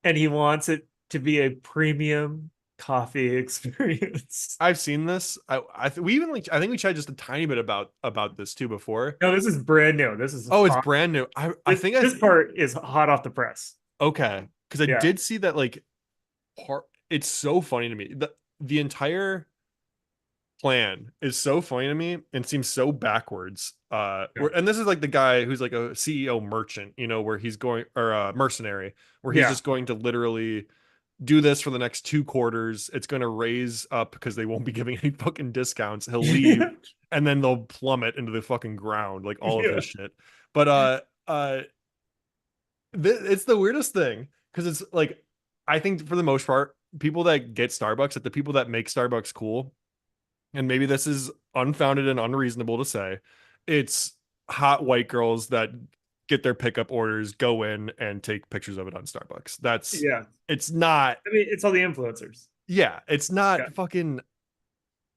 and he wants it to be a premium coffee experience. I've seen this. We even like I think we chatted just a tiny bit about this too before. No, this is brand new. This is Oh, it's hot. brand new. I This think this part is hot off the press. okay. Because I Yeah. did see that like part it's so funny to me. The entire plan is so funny to me and seems so backwards. Yeah. And this is like the guy who's like a CEO merchant, where he's going or a mercenary, where he's Yeah. just going to literally do this for the next 2 quarters. It's going to raise up because they won't be giving any fucking discounts. He'll leave, and then they'll plummet into the fucking ground, like all of Yeah. his shit. But It's the weirdest thing because it's like I think for the most part, people that get Starbucks, like the people that make Starbucks cool, and maybe this is unfounded and unreasonable to say, it's hot white girls that get their pickup orders, go in and take pictures of it on Starbucks. That's Yeah. it's not, I mean, it's all the influencers. yeah, it's Yeah. not fucking.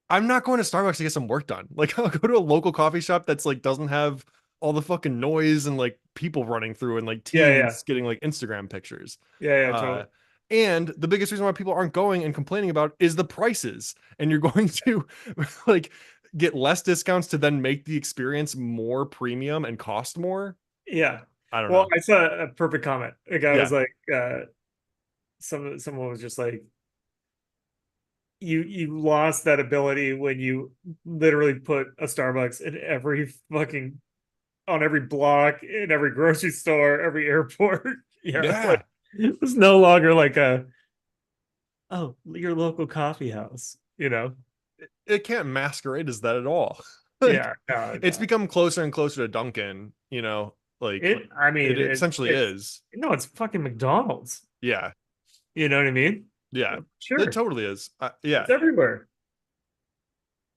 I'm not going to Starbucks to get some work done. Like I'll go to a local coffee shop that's like doesn't have all the fucking noise and like people running through and like Yeah. Yeah. teens getting like Instagram pictures. Yeah. Yeah. Uh, Totally. and the biggest reason why people aren't going and complaining about is the prices. And you're going to like get less discounts to then make the experience more premium and cost more. Yeah. I don't Well, know. I saw a perfect comment. A guy was Yeah. like, someone was just like, you lost that ability when you literally put a Starbucks in every fucking on every block, in every grocery store, every airport. Yeah, like Yeah. it's no longer like a oh your local coffee house. It can't masquerade as that at all. Like Yeah, no, it's no. become closer and closer to Dunkin', like I it mean, essentially it's is. no, it's fucking McDonald's. Yeah. You know what I mean? Yeah. It Sure, totally is. Yeah. it's everywhere.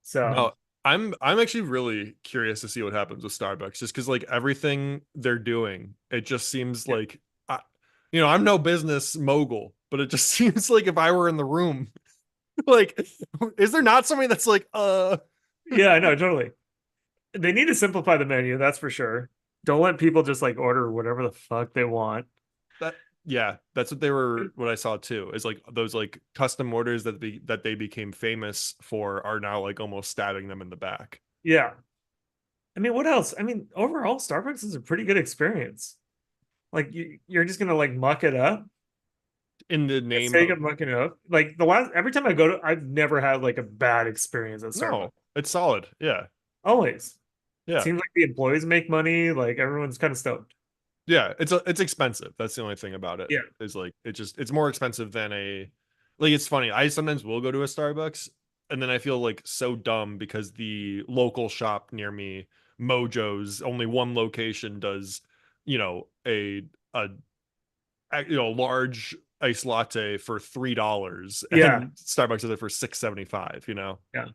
So No, I'm actually really curious to see what happens with Starbucks just because like everything they're doing, it just seems yeah, like I'm no business mogul, but it just seems like if I were in the room, like, is there not somebody that's like, yeah, I know totally. They need to simplify the menu, that's for sure. Don't let people just like order whatever the fuck they want. that yeah, that's what I saw too, is like those like custom orders that they became famous for are now like almost stabbing them in the back Yeah. I mean, what else? I mean, overall, Starbucks is a pretty good experience. Like you're just gonna like muck it up. in the Let's name say of I'm mucking it up. Like the last every time I go to, I've never had like a bad experience at Starbucks. no, it's solid. Yeah. Always. Yeah. Seems like the employees make money. Like everyone's kind of stoked. Yeah, it's expensive. That's the only thing about it. Yeah. Is like it's more expensive than a like it's funny. I sometimes will go to a Starbucks and then I feel like so dumb because the local shop near me, Mojo's, only one location does, a large iced latte for $3 Yeah. and Starbucks does it for 6.75, you know. Yeah.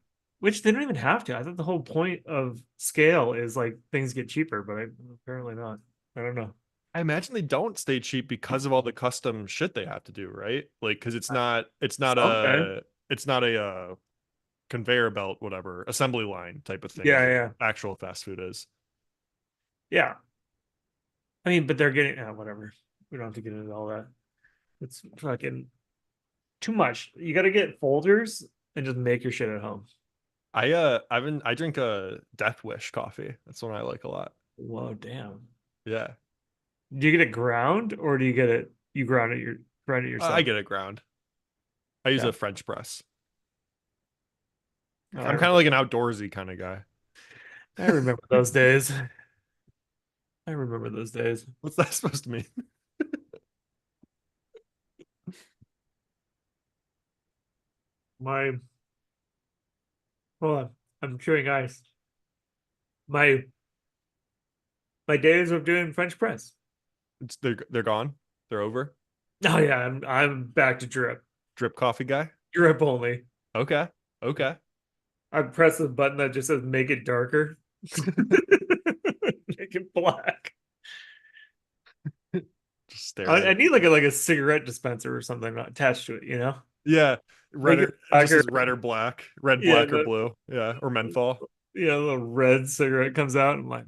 Which they don't even have to. I thought the whole point of scale is like things get cheaper, but apparently not. I don't know. I imagine they don't stay cheap because of all the custom shit they have to do, right? Like, because Okay. it's not a conveyor belt, whatever, assembly line type of thing Yeah, like yeah. actual fast food is. Yeah. I mean, but they're getting whatever. We don't have to get into all that. It's fucking too much. You got to get folders and just make your shit at home. I drink a Death Wish coffee. That's one I like a lot. Whoa, damn. Yeah, Do you get it ground or do you get it? You grind it I yourself? get it ground. I use Yeah, a French press. oh, I'm kind of like an outdoorsy kind of guy. I remember those days. I remember those days. What's that supposed to mean? My hold on, I'm chewing ice. My my days of doing French press. They're gone. They're over. Oh yeah, I'm back to drip. Drip coffee guy. Drip only. Okay. Okay. I press the button that just says make it darker. Make it black. Just stare at I it. need like a cigarette dispenser or something attached to it. Yeah, Make it it just blacker. says red or black, red, Yeah, black or blue. Yeah, or menthol. a little red cigarette comes out and like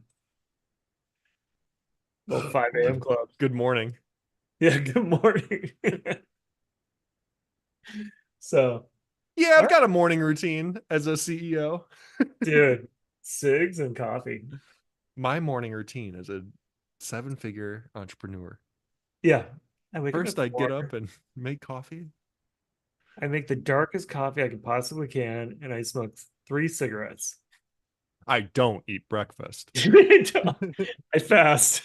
little 5 a.m. club. Good morning. Yeah, good morning. So, Yeah, all I've right, got a morning routine as a CEO. dude, cigs and coffee. My morning routine as a seven-figure entrepreneur. Yeah, I wake up First, at I get 4. up and make coffee. I make the darkest coffee I can possibly can, and I smoke 3 cigarettes. I don't eat breakfast. I fast.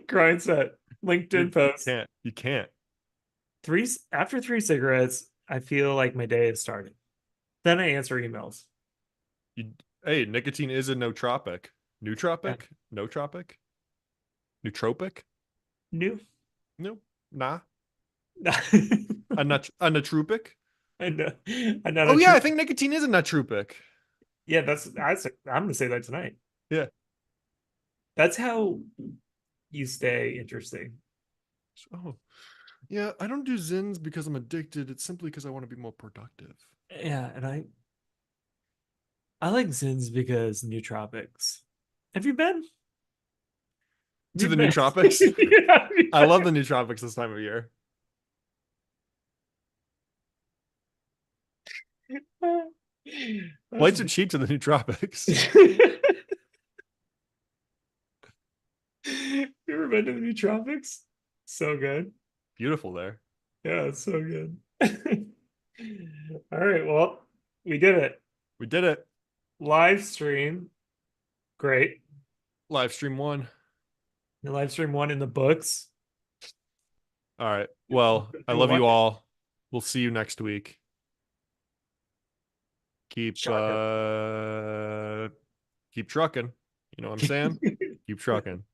Grind set. LinkedIn You post. can't. You can't. Three after 3 cigarettes, I feel like my day has started. Then I answer emails. You, hey, nicotine is a nootropic. Yeah. Nootropic? Nootropic? Nootropic? New? No, nah. I'm A nootropic? not, I'm not Oh a yeah, true. I think nicotine is a nootropic. Yeah, I'm gonna say that tonight. Yeah. That's how you stay interesting. Oh, yeah. I don't do Zins because I'm addicted. It's simply because I want to be more productive. Yeah, and I like Zins because nootropics. Have you been? Have To you the been? nootropics. Yeah, have you I love been? the nootropics this time of year. That's Flights are cheap to the nootropics. You ever been to the nootropics? So good. Beautiful there. Yeah, it's so good. All right, well, we did it. We did it. Live stream. Great. Live stream one. The live stream one in the books. All right. Well, I People love you watch it. all. We'll see you next week. Keep Shotgun. keep trucking. You know what I'm saying? Keep trucking.